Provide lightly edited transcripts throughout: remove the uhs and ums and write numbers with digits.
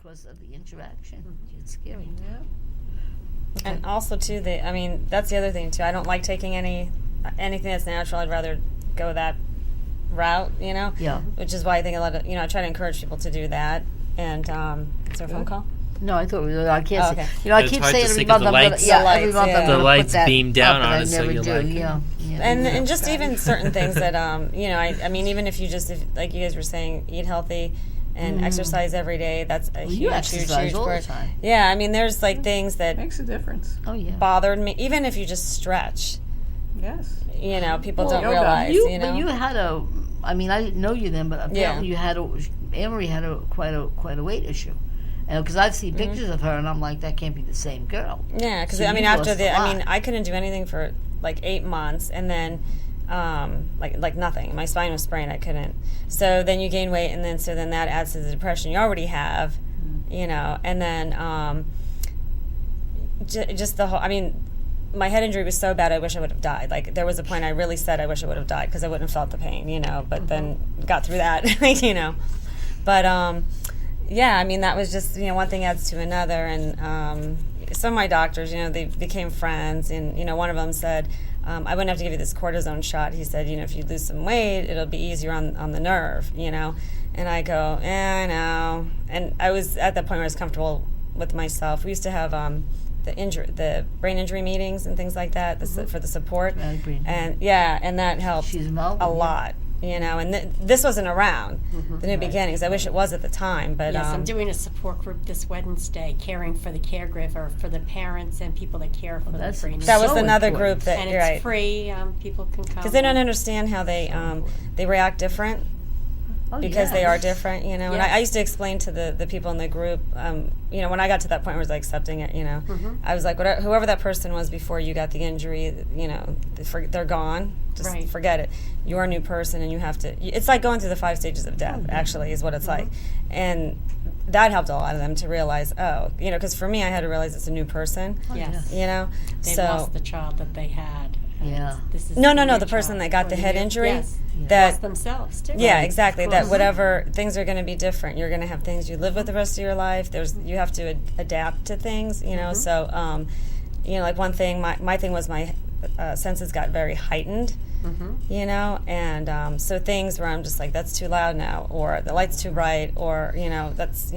because of the interaction. It's scary. Yeah. And also too, that's the other thing too. I don't like taking anything that's natural. I'd rather go that route, Yeah. Which is why I think a lot of, I try to encourage people to do that. And is there a phone call? No, I thought I can't okay. say. I It's keep hard saying to every see 'cause month the I'm lights- gonna, every month I'm The gonna put lights that beam down up, on and it, I so never you do. like it. Yeah. And just even certain things that I mean, even if you just like you guys were saying, eat healthy and exercise every day, that's a you huge exercise all the part. time. Yeah, I mean, there's like things that Makes a difference. Oh yeah. bothered me, even if you just stretch. Yes. People Well, don't yoga. realize. But you had I mean, I didn't know you then, but apparently you had Amory had quite a weight issue. Because I've seen pictures of her, and I'm like, that can't be the same girl. Yeah, because So I mean, you after lost a lot. I couldn't do anything for like 8 months, and then like nothing. My spine was sprained. I couldn't. So then you gain weight, and then that adds to the depression you already have, and then just the whole. I mean, my head injury was so bad. I wish I would have died. Like there was a point I really said I wish I would have died because I wouldn't have felt the pain, But then got through that, But yeah, I mean that was just one thing adds to another, and some of my doctors, they became friends, and one of them said. I wouldn't have to give you this cortisone shot. He said, if you lose some weight, it'll be easier on the nerve, And I go, I know. And I was at that point where I was comfortable with myself. We used to have the brain injury meetings and things like that for the support. And that helped She's involved a lot. And this wasn't around the new beginnings. I wish it was at the time, but yes, I'm doing a support group this Wednesday, caring for the caregiver, for the parents and people that care for the brain. That was so another important. group that and you're it's right. free. People can come Because they don't understand how they react different. Because they are different, And I used to explain to the people in the group, when I got to that point where I was like accepting it, I was like, whoever that person was before you got the injury, they're gone. Just forget it. You're a new person, and you have to. It's like going through the 5 stages of death. Actually, is what it's like, and that helped a lot of them to realize, because for me, I had to realize it's a new person. Yes. They so lost the child that they had. Yeah. This is no, the person that got the head injury. Yes. That lost themselves too. Yeah, exactly. That whatever things are going to be different. You're going to have things you live with the rest of your life. You have to adapt to things. So like one thing. My thing was my senses got very heightened. And so things where I'm just like, that's too loud now, or the light's too bright, or that's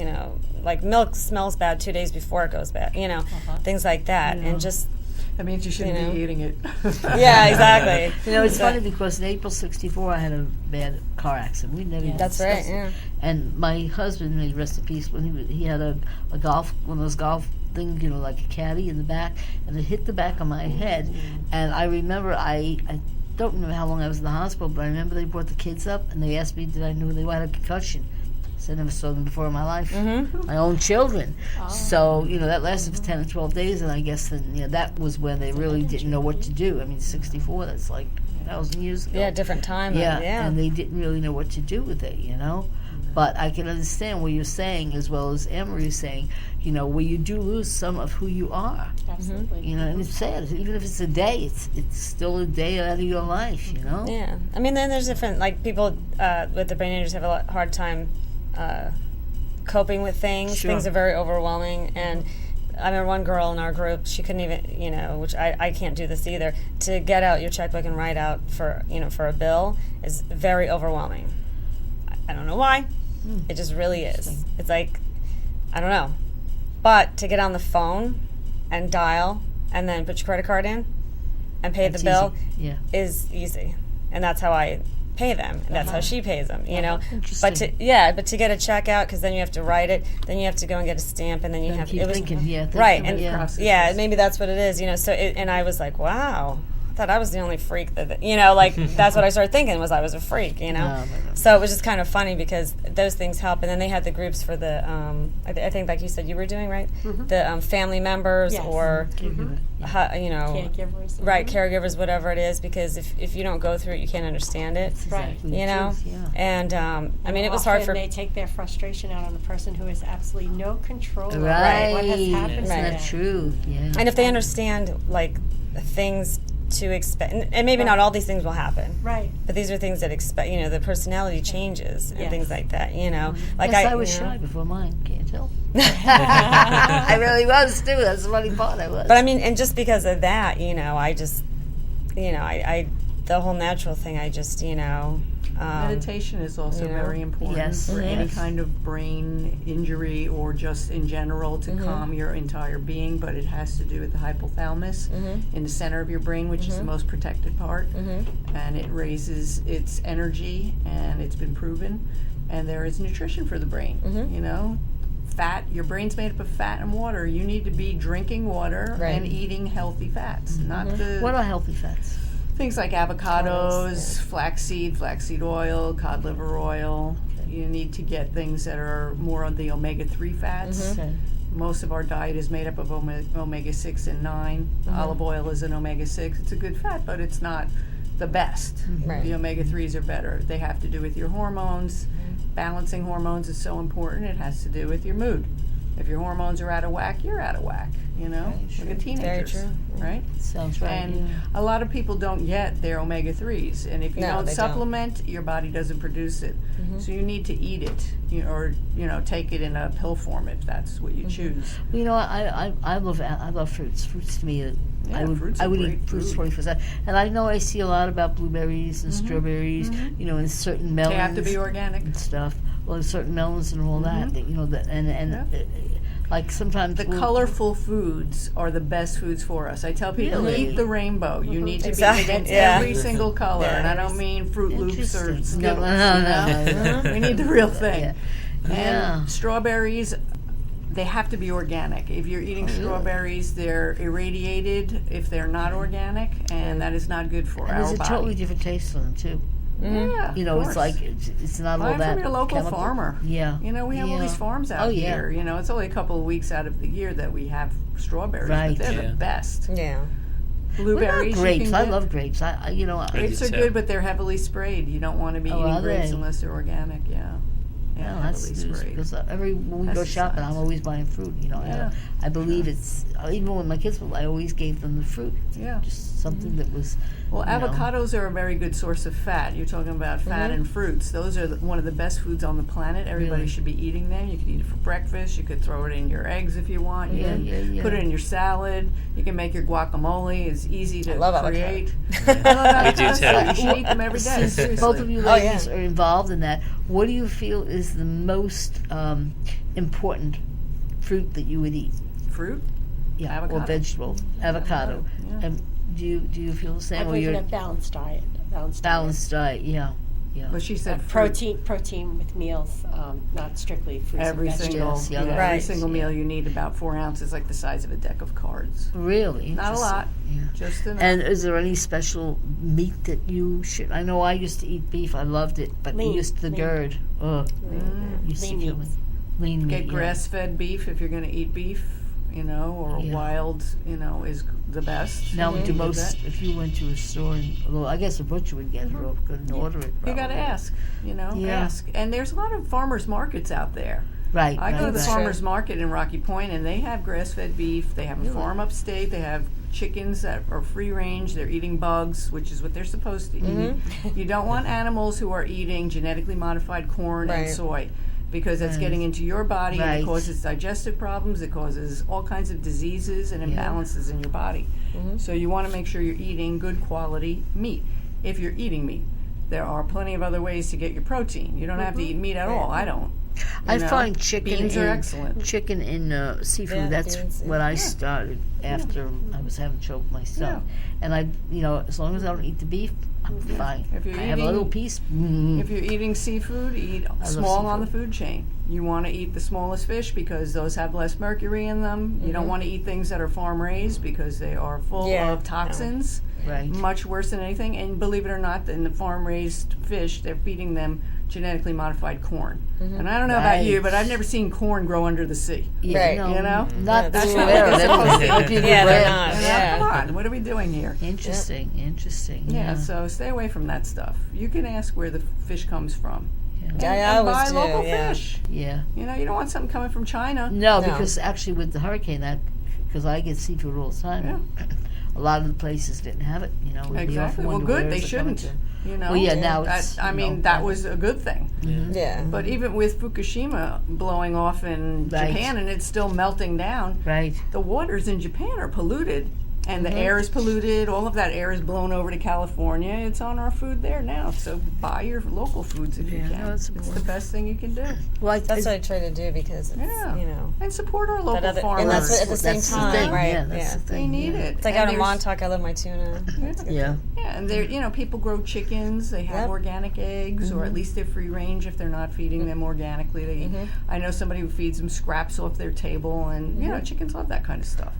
like milk smells bad 2 days before it goes bad. Things like that, and just. That means you shouldn't be eating it. Yeah, exactly. It's funny because in April '64 I had a bad car accident. We never even That's discussed right. it. Yeah. And my husband, may he rest in peace, when he had a golf, one of those golf things, like a caddy in the back, and it hit the back of my head. And I remember I don't remember how long I was in the hospital, but I remember they brought the kids up and they asked me did I know they had a concussion. I never saw them before in my life. My own children. So, that lasted for 10 or 12 days, and I guess then, that was when they really didn't know what to do. I mean, 64, that's like 1,000 years ago. Yeah, different time. Yeah, and they didn't really know what to do with it, But I can understand what you're saying, as well as Amory is saying, where you do lose some of who you are. Absolutely. And it's sad. Even if it's a day, it's still a day out of your life, Yeah. I mean, then there's different, like, people with the brain injuries have a hard time coping with things. Sure. Things are very overwhelming, and I remember one girl in our group, she couldn't even, which I can't do this either, to get out your checkbook and write out for a bill is very overwhelming. I don't know why. It just really is. It's like, I don't know. But to get on the phone and dial and then put your credit card in and pay the bill is easy. And that's how I pay them, and that's how she pays them, But to get a check out, because then you have to write it, then you have to go and get a stamp, and then you have keep thinking, right, and maybe that's what it is, So and I was like, wow, I thought I was the only freak that like that's what I started thinking was I was a freak, No. So it was just kind of funny because those things help, and then they had the groups for the I think like you said you were doing right, the family members or caregivers, right, caregivers, whatever it is, because if you don't go through it, you can't understand it, right? And I mean, it was hard for. They take their frustration out on the person who has absolutely no control over right. what has happened to them. That's true. Yeah. And if they understand like things to expect, and maybe not all these things will happen. Right. But these are things that expect, the personality changes and Yes. things like that, Like Yes, I was shy before mine. Can't tell. I really was too. That's the funny part. I was. But I mean, and just because of that, I just, I the whole natural thing, I just, Meditation is also very important Yes. for any Yes. kind of brain injury or just in general to calm your entire being, but it has to do with the hypothalamus in the center of your brain, which is the most protected part, and it raises its energy, and it's been proven, and there is nutrition for the brain, Fat, your brain's made up of fat and water. You need to be drinking water and eating healthy fats, not the What are healthy fats? things like avocados, flaxseed oil, cod liver oil. You need to get things that are more of the omega-3 fats. Okay. Most of our diet is made up of omega-6 and 9. Olive oil is an omega-6. It's a good fat, but it's not the best. Right. The omega-3s are better. They have to do with your hormones. Balancing hormones is so important. It has to do with your mood. If your hormones are out of whack, you're out of whack, Look at teenagers, true. right? Sounds right. And a lot of people don't get their omega-3s, and if you No, don't they don't. supplement, your body doesn't produce it. So you need to eat it, or take it in a pill form if that's what you choose. I love fruits. Fruits to me, fruits I are would great eat fruits food. 24/7. And I know I see a lot about blueberries and strawberries, and certain melons. They have to be organic. and stuff. Well, certain melons and all that. Like sometimes The colorful foods are the best foods for us. I tell people, Really? eat the rainbow. You need to Exactly, be against yeah. every single color, Yeah. and I don't mean Fruit Loops or Interesting. Skittles. No. We need the real thing. Yeah. And Yeah. strawberries, they have to be organic. If you're eating strawberries, they're irradiated if they're not organic, and that is not good for And our there's a body. totally different taste to them too. Yeah, It's of like course. it's not all Buy that from your local chemical. farmer. Yeah. We have all these farms out Oh, yeah. here. It's only a couple of weeks out of the year that we have strawberries, Right. but they're Yeah. the best. Yeah. What Blueberries, about you grapes? can I get- love grapes. Grapes are too. good, but they're heavily sprayed. You don't want to be Oh, eating are grapes they? unless they're organic. Yeah, Well, that's heavily news, sprayed. because when we go That's shopping, science. I'm always buying fruit. Yeah. I believe it's even when my kids were, I always gave them the fruit. Yeah. Just something that was. Well, you know. avocados are a very good source of fat. You're talking about fat and fruits. Those are one of the best foods on the planet. Everybody Really? should be eating them. You can eat it for breakfast. You could throw it in your eggs if you want. You Yeah, can yeah. put it in your salad. You can make your guacamole. It's easy to love avocado. create. We do too. You should eat them every day. Since both of you Oh, yeah. ladies are involved in that, what do you feel is the most important fruit that you would eat? Fruit? Yeah, Avocado. or vegetable, avocado. Yeah. And do you feel the I same? Or believe in you're a balanced diet. balanced diet? Yeah. But she said fruit. Protein with meals, not strictly fruits Every and vegetables. single, Yes, yeah, every Right. single meal you need about 4 ounces, like the size of a deck of cards. Really? Not a Interesting. lot, Yeah. just enough. And is there any special meat that you should? I know I used to eat beef. I loved it, but Lean, it used to lean. gird. Ugh. Lean Used to kill me. meats. Lean Get meat. grass-fed beef if you're going to eat beef, or Yeah. wild, is the best. Now, do You get most? that. If you went to a store, well, I guess a butcher would get it or couldn't order it. You got to probably. ask, Yeah. ask. And there's a lot of farmers markets out there. Right. I go to the That's farmers market in Rocky Point, and they have grass-fed beef. They have a farm upstate. They have chickens that are free range. They're eating bugs, which is what they're supposed to eat. You don't want animals who are eating genetically modified corn and Right. soy, because that's getting into your body and Right. it causes digestive problems. It causes all kinds of diseases and imbalances in your body. So you want to make sure you're eating good quality meat. If you're eating meat, there are plenty of other ways to get your protein. You don't have to eat meat at all. I don't. I know, find chicken beans are excellent. Chicken in seafood. Yeah, That's beans, what I started after I was having trouble myself. And I, as long as I don't eat the beef, I'm fine. If you're I have a eating- little piece. If you're eating seafood, eat small on the seafood. food chain. You want to eat the smallest fish because those have less mercury in them. You don't want to eat things that are farm raised because they are full Yeah. of toxins, Right. much worse than anything. And believe it or not, in the farm raised fish, they're feeding them genetically modified corn. And I don't know about you, Right. but I've never seen corn grow under the sea. Yeah, Right. no, You know? not That's the not aware what of they're it. supposed to Look do. at the Yeah, they're brand. not. You know, Yeah. come on, what are we doing here? Interesting. Interesting. Yeah, so stay away from that stuff. You can ask where the fish comes from. Yeah, I and always buy do, local yeah. fish. Yeah. You don't want something coming from China. No, No. because actually with the hurricane, because I get seafood all the time. a lot of the places didn't have it. You know, the Exactly. Well, good. They shouldn't. You know. Well, yeah, now it's. I mean, that was a good thing. Yeah. But even with Fukushima blowing off in Right. Japan and it's still melting down, Right. the waters in Japan are polluted. And the air is polluted. All of that air is blown over to California. It's on our food there now. So buy your local foods if you Yeah, can. no, it's It's the best thing you can do. Well, That's what I try to do because it's, Yeah. you know. And support our local That other, farmers. and that's what, at the same That's the time, thing, right? yeah, that's the they thing, need yeah. it. It's like And out in there's- Montauk, I love my tuna. Yeah. Yeah, and there, you know, people grow chickens. They have Yep. organic eggs, or at least they're free range if they're not feeding them organically. They, I know somebody who feeds them scraps off their table, and you know, chickens love that kind of stuff.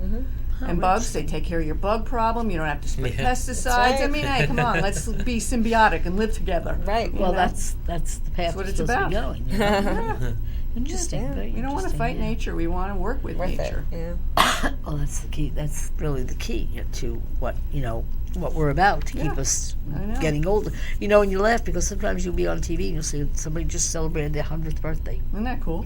And bugs, they take care of your bug problem. You don't have to spray Yeah. pesticides. right. I mean, hey, come on, let's be symbiotic and live together. Right. Well, know? that's the path what we're it's supposed to be about. going. You know? Interesting. Yeah. Very We don't want to interesting, fight yeah. nature. We want to work with Worth nature. it. Yeah. Well, that's the key. That's really the key to what what we're about to keep Yeah, us I know. getting older. You know, and you laugh because sometimes you'll be on TV and you'll see somebody just celebrated their 100th birthday. Isn't that cool?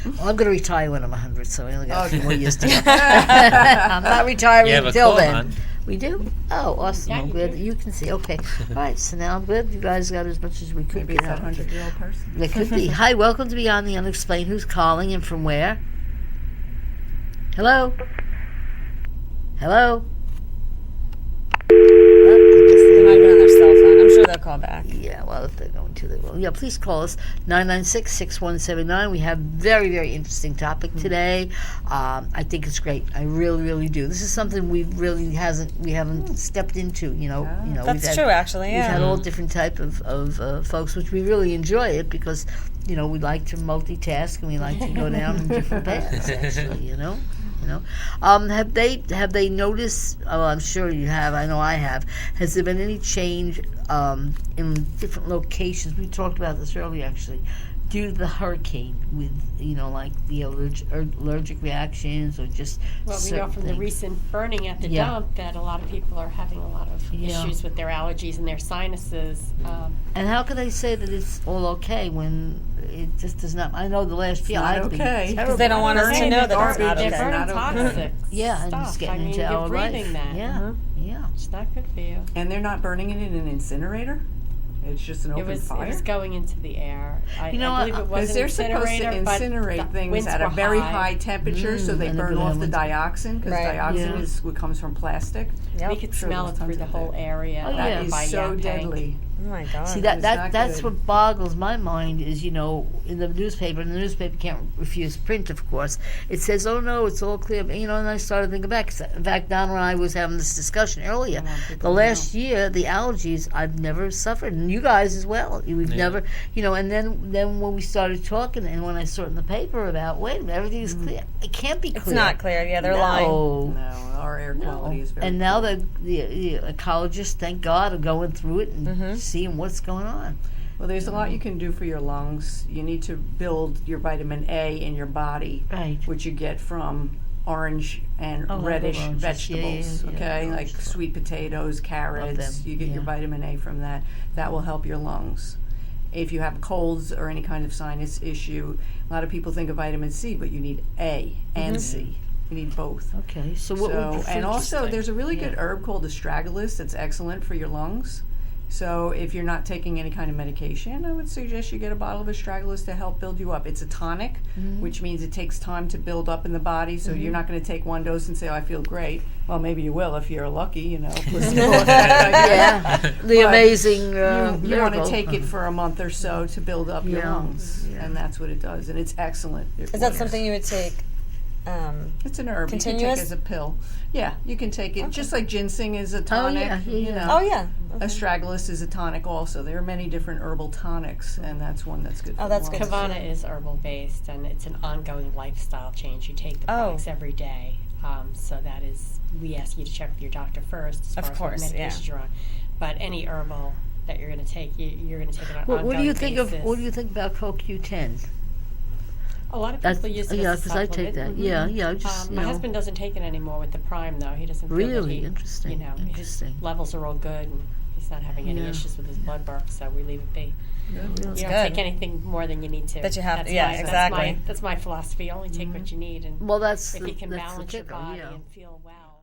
Well, I'm going to retire when I'm 100, so I only got a few Okay. more years to go. I'm not retiring You have a until cold then. on. We do? Oh, awesome. Yeah, I'm you glad do. that you can see. Okay. All right, so now I'm glad you guys got as much as we could Maybe get it's that out. 100-year-old person. It could be. Hi, welcome to Beyond the Unexplained. Who's calling and from where? Hello? Hello? They might have been on their cell phone. I'm sure they'll call back. Yeah, well, if they're going to, they will. Yeah, please call us, 996-6179. We have very, very interesting topic today. I think it's great. I really, really do. This is something we haven't stepped into, you know. That's true, actually. We've had Yeah. all different type of folks, which we really enjoy it because, you know, we like to multitask and we like to go down in different paths, actually, you know. Have they noticed? Oh, I'm sure you have. I know I have. Has there been any change in different locations? We talked about this earlier, actually, due to the hurricane, with like the allergic reactions or just. Well, we know certain from the things. recent burning at the Yeah. dump that a lot of people are having a lot of Yeah. issues with their allergies and their sinuses. And how can they say that it's all okay when it just does not? I know the last year not I've been okay. 'Cause terrible. they don't want us to Burning know the that it's not garbage, okay. They're burning Not okay. toxic Yeah, and stuff. just getting I mean, into you're our breathing life. that. Yeah, yeah. It's not good for you. And they're not burning it in an incinerator? It's just an It open was fire? going into the air. I You know believe what, it Because was an they're supposed to incinerator, but incinerate the things winds at a were very high temperature, so they and burn they're off gonna the have dioxin, because Right. dioxin Yeah. is what comes from plastic. Yep. We could Sure, smell there's it through tons the of whole it. area. Oh, yeah. That is by so Yaphank. deadly. Oh my God. See It's not that's good. what boggles my mind is, in the newspaper, and the newspaper can't refuse print, of course. It says, "Oh no, it's all clear," and I started thinking back. In fact, Donna and I was having this discussion earlier. The last year, the allergies I've never suffered, and you guys as well. We've never, and then when we started talking, and when I saw it in the paper about, wait a minute, everything's clear. It can't be clear. It's not clear. Yeah, they're lying. No. No, our air quality is very And now poor. the ecologists, thank God, are going through it and seeing what's going on. Well, there's a lot you can do for your lungs. You need to build your vitamin A in your body, Right. which you get from orange and Oh, I love reddish oranges. Yeah, vegetables, yeah, yeah. okay? Like Oranges. sweet potatoes, carrots. them, You get your yeah. vitamin A from that. That will help your lungs. If you have colds or any kind of sinus issue, a lot of people think of vitamin C, but you need A and C. You need both. Okay, so what would your And fruit also, just there's a really Yeah. good herb called astragalus that's excellent for your lungs. So if you're not taking any kind of medication, I would suggest you get a bottle of astragalus to help build you up. It's a tonic, which means it takes time to build up in the body. So you're not going to take one dose and say, "Oh, I feel great." Well, maybe you will if you're lucky, placebo effect, I guess. Yeah, the But amazing. You want to miracle. take it for a month or so to build up your Yeah, lungs, yeah. and that's what it does. And it's excellent. Is that something you would take? It's an herb. You can Continuous? take as a pill. Yeah, you can take it just like ginseng is a tonic. yeah, yeah, You yeah. know. Oh yeah. Okay. Astragalus is a tonic also. There are many different herbal tonics, and that's one that's good. Oh, for that's the good. lungs. Kavana is herbal based, and it's an ongoing lifestyle change. You take the Oh. products every day, so that is. We ask you to check with your doctor first, as Of far course, as what medications you're on. But any herbal that you're going to take, you're going to take it on an ongoing What do you think basis. of? What do you think about CoQ10? A lot of That's people use it yeah, as a because I take supplement. that. Yeah, yeah. Just My husband doesn't take it anymore with the Prime, though. He doesn't feel Really? that he, Interesting. his Interesting. levels are all good, and he's not having any Yeah. issues with his blood work, so we leave it be. You don't good. take anything more than you need to. That you have- That's yeah, my, exactly. That's my philosophy. Only take what you need, and Well, that's if you can that's the balance your kicker, body yeah. and feel well.